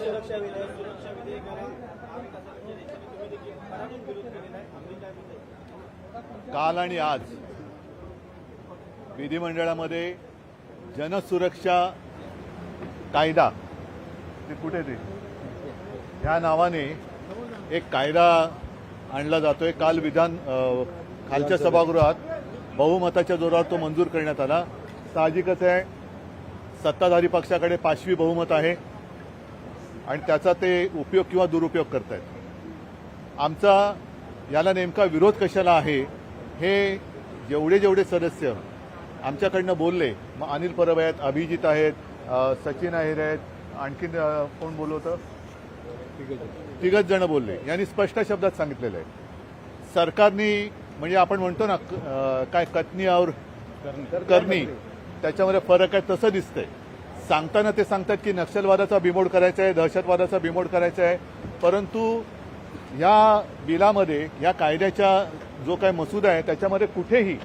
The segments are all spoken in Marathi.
सुरक्षा विधेयकाला तुम्ही देखील कराडून विरोध केलेला आहे. आम्ही काय म्हणतो काल आणि आज विधिमंडळामध्ये जनसुरक्षा कायदा ते कुठे ते ह्या नावाने एक कायदा आणला जातोय. काल खालच्या सभागृहात बहुमताच्या जोरावर तो मंजूर करण्यात आला. साहजिकच आहे, सत्ताधारी पक्षाकडे 5वी बहुमत आहे आणि त्याचा ते उपयोग किंवा दुरुपयोग करतायत. आमचा याला नेमका विरोध कशाला आहे हे जेवढे सदस्य आमच्याकडनं बोलले, मग अनिल परब आहेत, अभिजित आहेत, सचिन अहिर आहेत, आणखीन कोण बोललं होतं, तिघच जण बोलले. यांनी स्पष्ट शब्दात सांगितलेलं आहे सरकारने, म्हणजे आपण म्हणतो ना काय कथनी और करणी, त्याच्यामध्ये फरक आहे तसं दिसतंय. सांगताना ते सांगतात की नक्षलवादाचा बिमोड करायचा आहे, दहशतवादाचा बिमोड करायचा आहे, परंतु या बिलामध्ये, या कायद्याच्या जो काय मसुदा आहे त्याच्यामध्ये कुठेही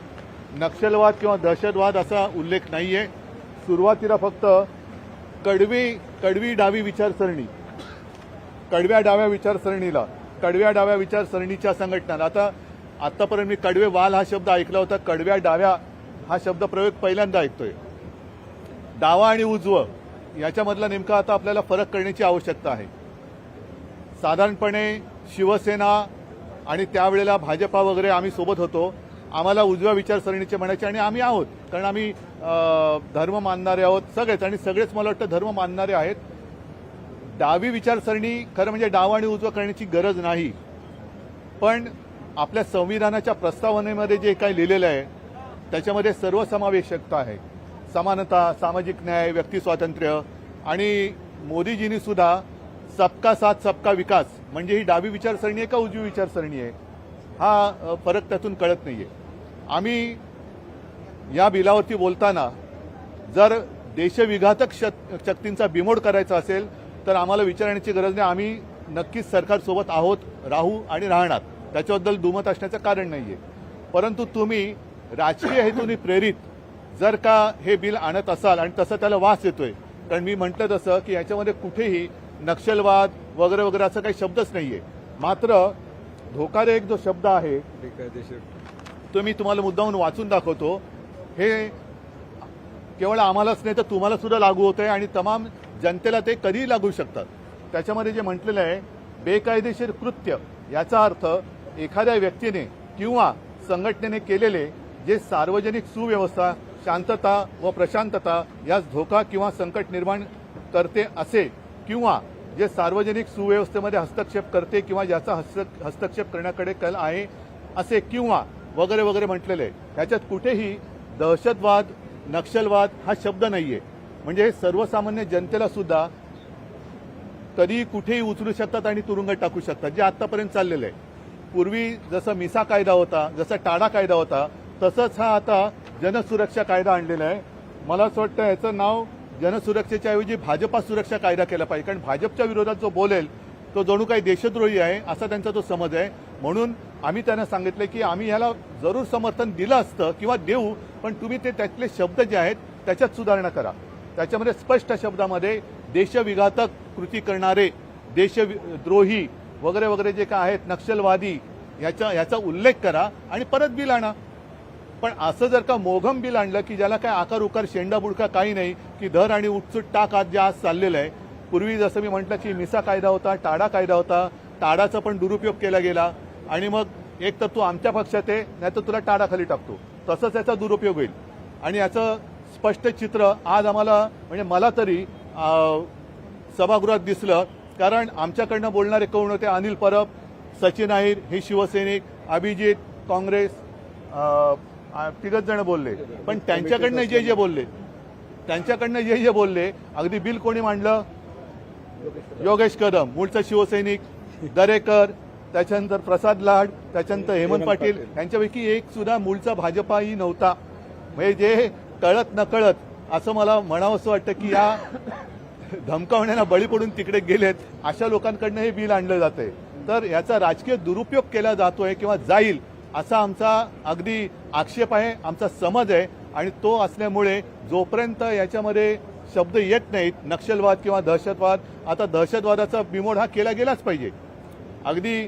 नक्षलवाद किंवा दहशतवाद असा उल्लेख नाहीये. सुरुवातीला फक्त कडवी डावी विचारसरणी, कडव्या डाव्या विचारसरणीच्या संघटना. आतापर्यंत मी कडवे वाल हा शब्द ऐकला होता, कडव्या डाव्या हा शब्द प्रयोग पहिल्यांदा ऐकतोय. डावा आणि उजवं याच्यामधला नेमका आता आपल्याला फरक करण्याची आवश्यकता आहे. साधारणपणे शिवसेना आणि त्यावेळेला भाजपा वगैरे आम्ही सोबत होतो, आम्हाला उजव्या विचारसरणीचे म्हणायचे आणि आम्ही आहोत, कारण आम्ही धर्म मानणारे आहोत सगळेच, आणि सगळेच मला वाटतं धर्म मानणारे आहेत. डावी विचारसरणी खरं म्हणजे डावा आणि उजवं करण्याची गरज नाही, पण आपल्या संविधानाच्या प्रस्तावनेमध्ये जे काही लिहिलेलं आहे त्याच्यामध्ये सर्वसमावेशकता आहे, समानता, सामाजिक न्याय, व्यक्ती स्वातंत्र्य, आणि मोदीजींनी सुद्धा सबका साथ सबका विकास, म्हणजे ही डावी विचारसरणी आहे का उजवी विचारसरणी आहे हा फरक त्यातून कळत नाहीये. आम्ही या बिलावरती बोलताना जर देशविघातक शक्तींचा बिमोड करायचा असेल तर आम्हाला विचारण्याची गरज नाही. आम्ही नक्कीच सरकारसोबत आहोत, राहू आणि राहणार, त्याच्याबद्दल दुमत असण्याचं कारण नाहीये. परंतु तुम्ही राजकीय हेतूने प्रेरित जर का हे बिल आणत असाल, आणि तसं त्याला वास येतोय, कारण मी म्हटलं तसं की याच्यामध्ये कुठेही नक्षलवाद वगैरे वगैरे असं काही शब्दच नाहीये. मात्र धोकादायक जो शब्द आहे तो मी तुम्हाला मुद्दामून वाचून दाखवतो. हे केवळ आम्हालाच नाही तर तुम्हाला सुद्धा लागू होत आहे आणि तमाम जनतेला ते कधीही लागू शकतात. त्याच्यामध्ये जे म्हटलेलं आहे, बेकायदेशीर कृत्य याचा अर्थ एखाद्या व्यक्तीने किंवा संघटनेने केलेले जे सार्वजनिक सुव्यवस्था, शांतता व प्रशांतता यास धोका किंवा संकट निर्माण करते असे, किंवा जे सार्वजनिक सुव्यवस्थेमध्ये हस्तक्षेप करते किंवा ज्याचा हस्तक्षेप करण्याकडे कल आहे असे, किंवा वगैरे वगैरे म्हटलेले. ह्याच्यात कुठेही दहशतवाद, नक्षलवाद हा शब्द नाहीये. म्हणजे सर्वसामान्य जनतेला सुद्धा कधी कुठेही उचलू शकतात आणि तुरुंगात टाकू शकतात, जे आतापर्यंत चाललेलं आहे. पूर्वी जसं मिसा कायदा होता, जसा टाडा कायदा होता, तसंच हा आता जनसुरक्षा कायदा आणलेला आहे. मला असं वाटतं याचं नाव जनसुरक्षेच्या ऐवजी भाजपा सुरक्षा कायदा केला पाहिजे, कारण भाजपच्या विरोधात जो बोलेल तो जणू काही देशद्रोही आहे असा त्यांचा तो समज आहे. म्हणून आम्ही त्यांना सांगितलं की आम्ही ह्याला जरूर समर्थन दिलं असतं किंवा देऊ, पण तुम्ही ते त्यातले शब्द जे आहेत त्याच्यात सुधारणा करा. त्याच्यामध्ये स्पष्ट शब्दामध्ये देशविघातक कृती करणारे, देशद्रोही वगैरे वगैरे जे काय आहेत, नक्षलवादी, याचा उल्लेख करा आणि परत बिल आणा. पण असं जर का मोघम बिल आणलं की ज्याला काय आकार उकार शेंडा बुडका काही नाही, की धर आणि उठसूट टाक आज जे आज चाललेलं आहे. पूर्वी जसं मी म्हटलं की मिसा कायदा होता, टाडा कायदा होता, टाडाचा पण दुरुपयोग केला गेला आणि मग एक तर तू आमच्या पक्षात आहे नाही तर तुला टाडाखाली टाकतो, तसंच याचा दुरुपयोग होईल. आणि याचं स्पष्ट चित्र आज आम्हाला, म्हणजे मला तरी सभागृहात दिसलं, कारण आमच्याकडनं बोलणारे कोण होते, अनिल परब, सचिन अहिर हे शिवसैनिक, अभिजित काँग्रेस, तिघच जण बोलले. पण त्यांच्याकडनं जे बोलले अगदी बिल कोणी मांडलं, योगेश कदम मूळचा शिवसैनिक, दरेकर, त्याच्यानंतर प्रसाद लाड, त्याच्यानंतर हेमंत पाटील, यांच्यापैकी एक सुद्धा मूळचा भाजपाही नव्हता. म्हणजे जे कळत नकळत असं मला म्हणावंसं वाटतं की या धमकावण्यांना बळी पडून तिकडे गेलेत अशा लोकांकडनं हे बिल आणलं जातंय. तर याचा राजकीय दुरुपयोग केला जातोय किंवा जाईल असा आमचा अगदी आक्षेप आहे, आमचा समज आहे. आणि तो असल्यामुळे जोपर्यंत याच्यामध्ये शब्द येत नाहीत, नक्षलवाद किंवा दहशतवाद. आता दहशतवादाचा बिमोड हा केला गेलाच पाहिजे. अगदी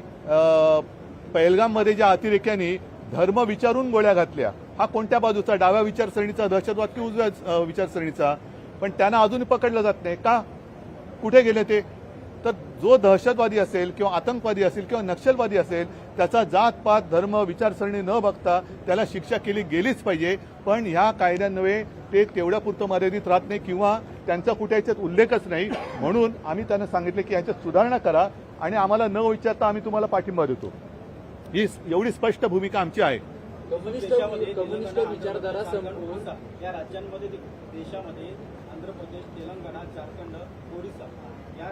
पहलगाममध्ये ज्या अतिरेक्यांनी धर्म विचारून गोळ्या घातल्या, हा कोणत्या बाजूचा, डाव्या विचारसरणीचा दहशतवाद की उजव्या विचारसरणीचा? पण त्यांना अजूनही पकडलं जात नाही का? कुठे गेले ते? तर जो दहशतवादी असेल किंवा आतंकवादी असेल किंवा नक्षलवादी असेल, त्याचा जात पात धर्म विचारसरणी न बघता त्याला शिक्षा केली गेलीच पाहिजे. पण ह्या कायद्यांमुळे ते तेवढ्यापुरतं मर्यादित राहत नाही किंवा त्यांचा कुठे याच्यात उल्लेखच नाही. म्हणून आम्ही त्यांना सांगितले की याच्यात सुधारणा करा आणि आम्हाला न विचारता आम्ही तुम्हाला पाठिंबा देतो. ही एवढी स्पष्ट भूमिका आमची आहे. कम्युनिस्ट विचारधारा संपवून या राज्यांमध्ये देशामध्ये आंध्र प्रदेश, तेलंगणा, झारखंड, ओडिशा या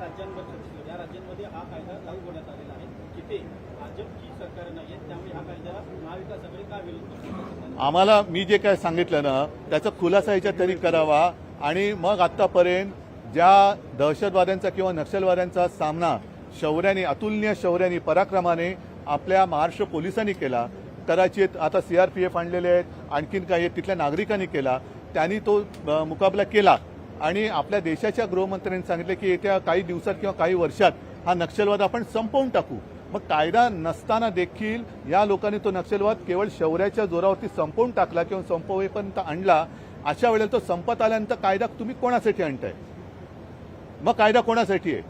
राज्यांमध्ये हा कायदा लागू करण्यात आलेला आहे. जिथे भाजपची सरकार नाही आहे, त्यामुळे हा कायदा महाविकास आघाडी का विरोध करते? आम्हाला मी जे काय सांगितलं ना त्याचा खुलासा याच्यात तरी करावा आणि मग आतापर्यंत ज्या दहशतवाद्यांचा किंवा नक्षलवाद्यांचा सामना शौर्याने, अतुलनीय शौर्याने, पराक्रमाने आपल्या महाराष्ट्र पोलिसांनी केला, कदाचित आता CRPF आणलेले आहेत, आणखीन काही तिथल्या नागरिकांनी केला, त्यांनी तो मुकाबला केला आणि आपल्या देशाच्या गृहमंत्र्यांनी सांगितले की येत्या काही दिवसात किंवा काही वर्षात हा नक्षलवाद आपण संपवून टाकू. मग कायदा नसताना देखील या लोकांनी तो नक्षलवाद केवळ शौर्याच्या जोरावरती संपवून टाकला किंवा संपवेपर्यंत आणला. अशा वेळेला तो संपत आल्यानंतर कायदा तुम्ही कोणासाठी आणताय? मग कायदा कोणासाठी आहे?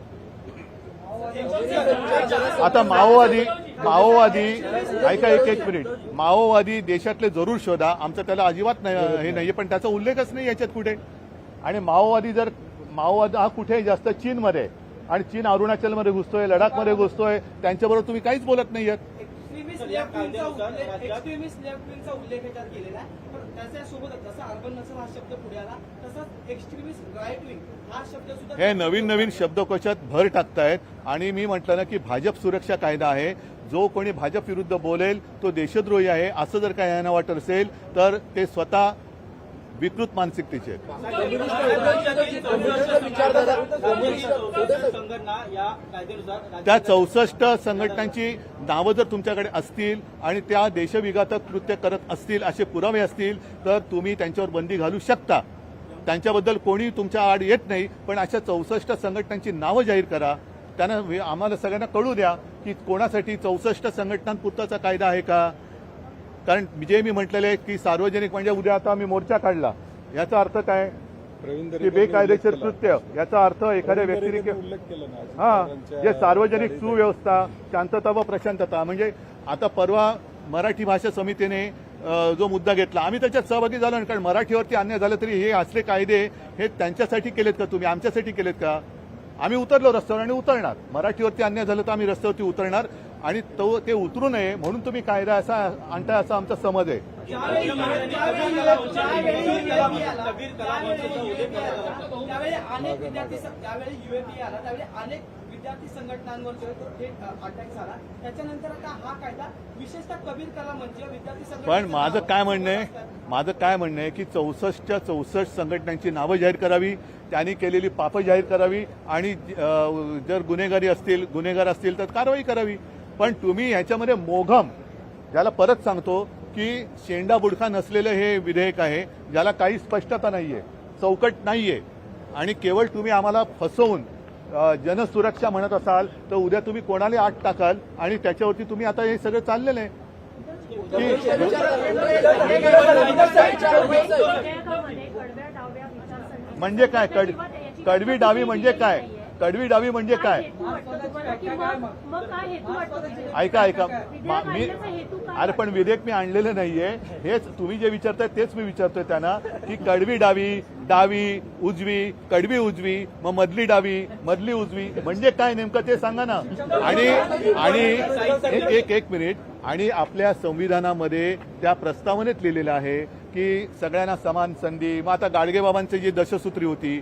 आता माओवादी ऐका एक मिनिट, माओवादी देशातले जरूर शोधा, आमचं त्याला अजिबात हे नाहीये, पण त्याचा उल्लेखच नाही याच्यात कुठे. आणि माओवाद हा कुठे जास्त चीनमध्ये, आणि चीन अरुणाचलमध्ये घुसतोय, लडाखमध्ये घुसतोय, त्यांच्याबरोबर तुम्ही काहीच बोलत नाहीयेत. एक्स्ट्रीमिस्ट लेफ्ट विंगचा उल्लेख याच्यात केलेला आहे. पण त्याच्यासोबत जसा अर्बन नक्सल हा शब्द पुढे आला, तसंच एक्स्ट्रीमिस्ट राईट विंग हा शब्द सुद्धा हे नवीन शब्दकोशात भर टाकतायत. आणि मी म्हटलं ना की भाजप सुरक्षा कायदा आहे, जो कोणी भाजप विरुद्ध बोलेल तो देशद्रोही आहे, असं जर काय यांना वाटत असेल तर ते स्वतः विकृत मानसिकतेचे आहेत. त्या 64 संघटनांची नावं जर तुमच्याकडे असतील आणि त्या देशविघातक कृत्य करत असतील असे पुरावे असतील तर तुम्ही त्यांच्यावर बंदी घालू शकता. त्यांच्याबद्दल कोणी तुमच्या आड येत नाही, पण अशा 64 संघटनांची नावं जाहीर करा. त्यांना आम्हाला सगळ्यांना कळू द्या की कोणासाठी 64 संघटनांपुरताचा कायदा आहे का. कारण जे मी म्हटलेलं आहे की सार्वजनिक म्हणजे उद्या आता आम्ही मोर्चा काढला, याचा अर्थ काय की बेकायदेशीर कृत्य, याचा अर्थ एखाद्या व्यक्तीने जे सार्वजनिक सुव्यवस्था, शांतता व प्रशांतता. म्हणजे आता परवा मराठी भाषा समितीने जो मुद्दा घेतला, आम्ही त्याच्यात सहभागी झालो नाही, कारण मराठीवरती अन्याय झालं तरी हे असले कायदे हे त्यांच्यासाठी केलेत का तुम्ही, आमच्यासाठी केलेत का? आम्ही उतरलो रस्त्यावर आणि उतरणार. मराठीवरती अन्याय झालं तर आम्ही रस्त्यावरती उतरणार आणि ते उतरू नये म्हणून तुम्ही कायदा असा आणताय असा आमचा समज आहे. त्यावेळी अनेक विद्यार्थी संघटनांवर अटॅक झाला. त्याच्यानंतर आता हा कायदा विशेषतः कबीर कला म्हणजे विद्यार्थी संघटना. पण माझं काय म्हणणं आहे की 64 संघटनांची नावं जाहीर करावी, त्यांनी केलेली पापं जाहीर करावी आणि जर गुन्हेगार असतील तर कारवाई करावी. पण तुम्ही ह्याच्यामध्ये मोघम, ज्याला परत सांगतो की शेंडा बुडखा नसलेलं हे विधेयक आहे, ज्याला काही स्पष्टता नाहीये, चौकट नाहीये, आणि केवळ तुम्ही आम्हाला फसवून जनसुरक्षा म्हणत असाल तर उद्या तुम्ही कोणाला आत टाकाल आणि त्याच्यावरती तुम्ही आता हे सगळं चाललेलं आहे. म्हणजे काय कडवी डावी म्हणजे काय? कडवी डावी म्हणजे काय? ऐका मी अरे पण विधेयक मी आणलेलं नाहीये. हेच तुम्ही जे विचारताय तेच मी विचारतोय त्यांना की कडवी डावी उजवी, कडवी उजवी, मग मधली डावी, मधली उजवी म्हणजे काय नेमकं ते सांगा ना. आणि एक मिनिट, आणि आपल्या संविधानामध्ये त्या प्रस्तावनेत लिहिलेलं आहे की सगळ्यांना समान संधी. मग आता गाडगेबाबांची जी दशसूत्री होती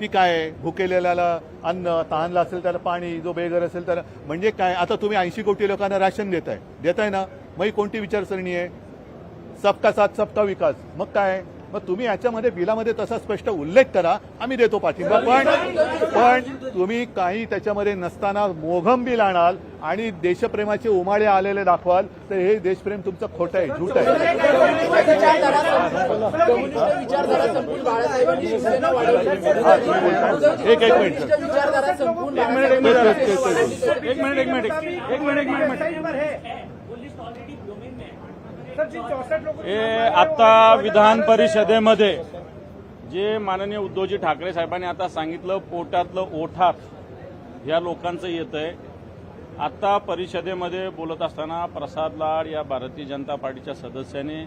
ती काय? भुकेलेल्याला अन्न, तहानला असेल त्याला पाणी, जो बेघर असेल त्याला, म्हणजे काय? आता तुम्ही 80 कोटी लोकांना राशन देताय ना, मग ही कोणती विचारसरणी आहे? सबका साथ सबका विकास. मग काय? मग तुम्ही याच्यामध्ये बिलामध्ये तसा स्पष्ट उल्लेख करा, आम्ही देतो पाठिंबा. पण तुम्ही काही त्याच्यामध्ये नसताना मोघम बिल आणाल आणि देशप्रेमाचे उमाळे आलेले दाखवाल तर हे देशप्रेम तुमचं खोटं आहे, झूट आहे. कम्युनिस्ट विचारधारा संपून बाळासाहेबांनी शिवसेना वाढवली. एक मिनिट विचारधारा संपून हे आता विधान परिषदेमध्ये जे माननीय उद्धवजी ठाकरे साहेबांनी आता सांगितलं, पोटातलं ओठात या लोकांचं येत आहे. आता परिषदेमध्ये बोलत असताना प्रसाद लाड या भारतीय जनता पार्टीच्या सदस्याने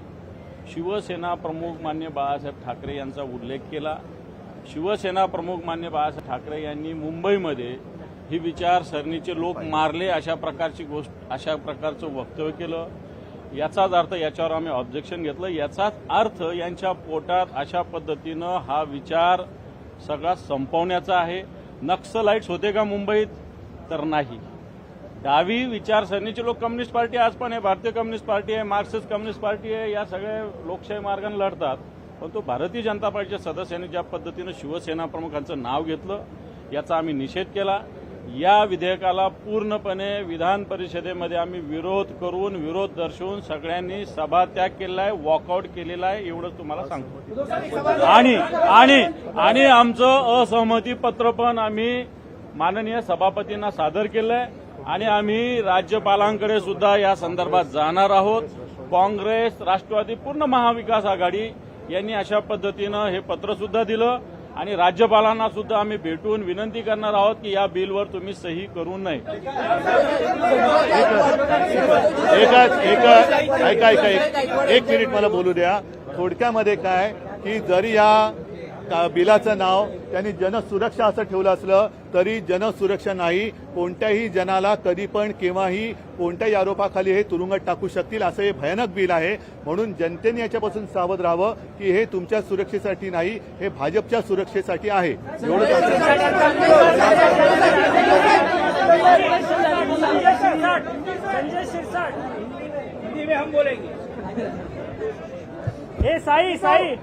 शिवसेना प्रमुख मान्य बाळासाहेब ठाकरे यांचा उल्लेख केला. शिवसेना प्रमुख मान्य बाळासाहेब ठाकरे यांनी मुंबईमध्ये ही विचारसरणीचे लोक मारले अशा प्रकारचं वक्तव्य केलं. याचाच अर्थ, याच्यावर आम्ही ऑब्जेक्शन घेतलं, याचाच अर्थ यांच्या पोटात अशा पद्धतीनं हा विचार सगळा संपवण्याचा आहे. नक्सलाइट्स होते का मुंबईत? तर नाही. डावी विचारसरणीचे लोक कम्युनिस्ट पार्टी आज पण आहे, भारतीय कम्युनिस्ट पार्टी आहे, मार्क्सिस्ट कम्युनिस्ट पार्टी आहे, या सगळ्या लोकशाही मार्गाने लढतात. पण तो भारतीय जनता पार्टीच्या सदस्यांनी ज्या पद्धतीनं शिवसेना प्रमुखांचं नाव घेतलं याचा आम्ही निषेध केला. या विधेयकाला पूर्णपणे विधान परिषदेमध्ये आम्ही विरोध करून, विरोध दर्शवून सगळ्यांनी सभात्याग केलेला आहे, वॉकआउट केलेला आहे, एवढंच तुम्हाला सांगतो. आणि आमचं असहमती पत्र पण आम्ही माननीय सभापतींना सादर केलंय आणि आम्ही राज्यपालांकडे सुद्धा या संदर्भात जाणार आहोत. काँग्रेस, राष्ट्रवादी, पूर्ण महाविकास आघाडी यांनी अशा पद्धतीनं हे पत्र सुद्धा दिलं आणि राज्यपालांना सुद्धा आम्ही भेटून विनंती करणार आहोत की या बिलवर तुम्ही सही करू नये. एक मिनिट मला बोलू द्या. थोडक्यामध्ये काय की जरी या बिलाचं नाव त्यांनी जनसुरक्षा असं ठेवलं असलं तरी जनसुरक्षा नाही. कोणत्याही जनाला कधी पण केव्हाही कोणत्याही आरोपाखाली हे तुरुंगात टाकू शकतील असं हे भयानक बिल आहे. म्हणून जनतेने याच्यापासून सावध राहावं की हे तुमच्या सुरक्षेसाठी नाही, हे भाजपच्या सुरक्षेसाठी आहे. हे साई